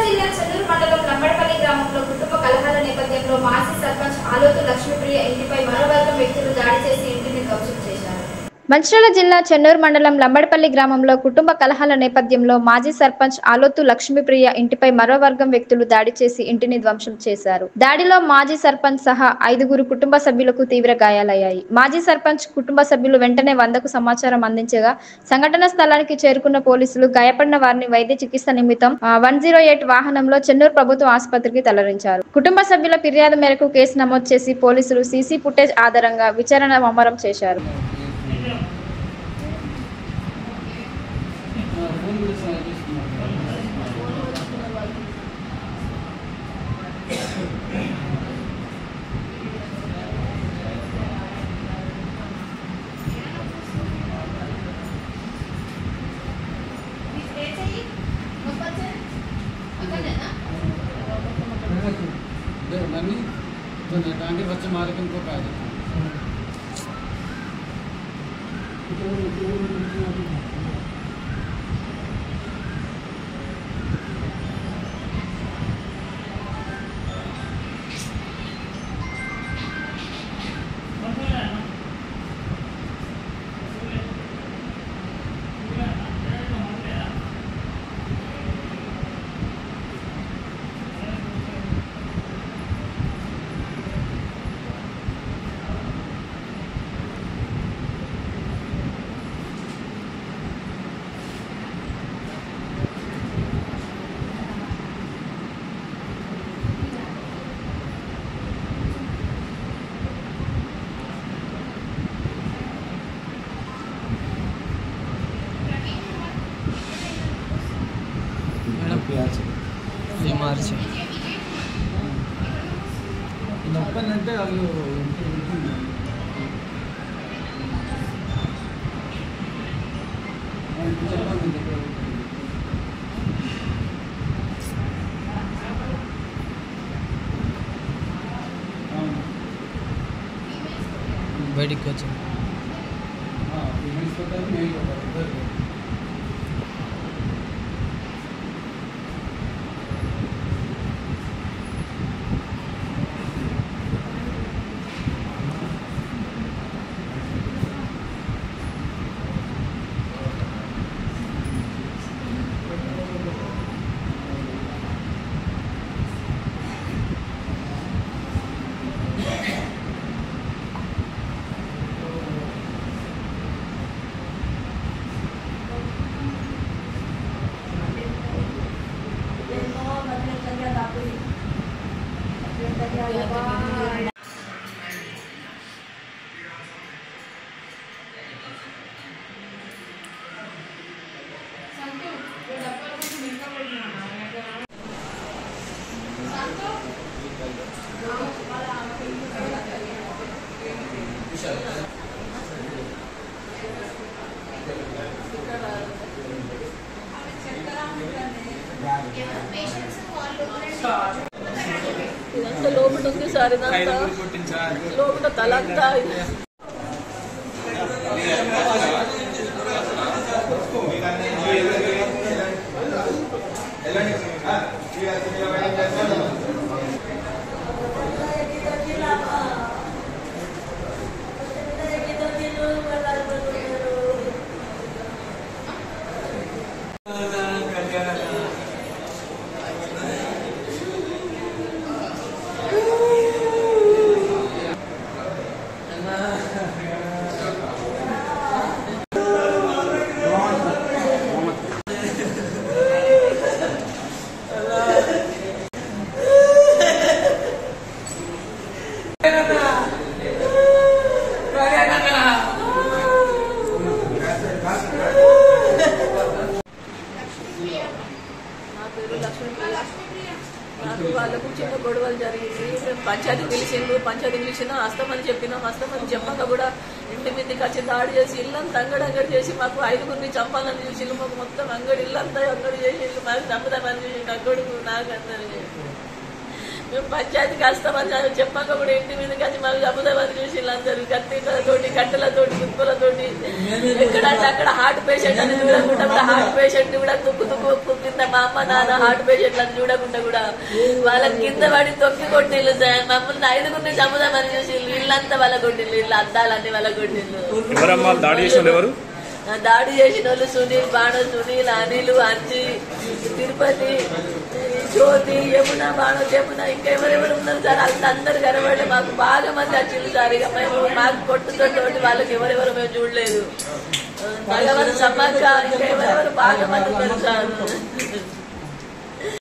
జిల్లా చెన్నూరు మండలం లంబడపల్లి గ్రామంలో కుటుంబ కలహాల నేపథ్యంలో మాజీ సర్పంచ్ ఆలోతు లక్ష్మీప్రియ ఇంటిపై మరో వర్గం వ్యక్తులు దాడి చేసి ఇంటిని ధ్వంసం చేశారు. మంచిర్యాల జిల్లా చెన్నూరు మండలం లంబడపల్లి గ్రామంలో కుటుంబ కలహాల నేపథ్యంలో మాజీ సర్పంచ్ ఆలోతు లక్ష్మీప్రియ ఇంటిపై మరో వర్గం వ్యక్తులు దాడి చేసి ఇంటిని ధ్వంసం చేశారు. దాడిలో మాజీ సర్పంచ్ సహా 5గురు కుటుంబ సభ్యులకు తీవ్ర గాయాలయ్యాయి. మాజీ సర్పంచ్ కుటుంబ సభ్యులు వెంటనే 100కు సమాచారం అందించగా సంఘటన స్థలానికి చేరుకున్న పోలీసులు గాయపడిన వారిని వైద్య చికిత్స నిమిత్తం 108 వాహనంలో చెన్నూరు ప్రభుత్వ ఆసుపత్రికి తరలించారు. కుటుంబ సభ్యుల ఫిర్యాదు మేరకు కేసు నమోదు చేసి పోలీసులు సీసీ ఫుటేజ్ ఆధారంగా విచారణ ముమ్మరం చేశారు. टांगे बच्चे मारे के उनको काट मार्च नొప్పనంటే వాళ్ళు బయటికి వచ్చాను. ఇదంతా లోపల ఉంది సార్, ఇదంతా లోపల తలంతా వాళ్ళకు చిన్న గొడవలు జరిగింది. పంచాయతీ పిలిచిన హస్తమని చెప్పినాం. హస్తమని చెప్పక కూడా ఇంటి మీదకి వచ్చి దాడి చేసి ఇల్లంతా అంగడి చేసి మాకు 5గురిని చంపాలని చూసి మాకు మొత్తం అంగడి ఇల్లంతా అంగడి చేసి మాకు చంపుదామని చూసి అంగడి నాకు అందరూ మేము పంచాయతీకి వస్తామని చెప్పాక కూడా ఇంటి మీద కానీ మాకు చంపుదామని చూసి వీళ్ళందరూ కత్తిలతోటి కట్టెలతోటి కుప్పలతోటి ఎక్కడంటే అక్కడ హార్ట్ పేషెంట్ అని చూడకుండా హార్ట్ పేషెంట్ కూడా తుక్కు కింద మా అమ్మ నాన్న హార్ట్ పేషెంట్ అని చూడకుండా కూడా వాళ్ళ కింద పడి తొక్కి కొట్టిళ్ళు మమ్మల్ని 5గురిని చంపుదామని చూసి వీళ్ళంతా వాళ్ళ కొట్టిళ్ళు వీళ్ళ అద్దాలన్నీ వాళ్ళ కొట్టిళ్ళు. దాడి చేసిన వాళ్ళు సునీల్ బాణో సునీల్ అనిల్ అంజి తిరుపతి జ్యోతి యమున బాణో యమున ఇంకా ఎవరెవరు ఉన్నారు సార్ అందరు కనబడి మాకు బాగా మంది వచ్చింది సార్. ఇక మేము మాకు కొట్టుతోటి వాళ్ళకి ఎవరెవరు మేము చూడలేదు. భగవాన్ సమ్మక్క ఇంకా ఎవరెవరు బాగా మంది ఉన్నారు సార్.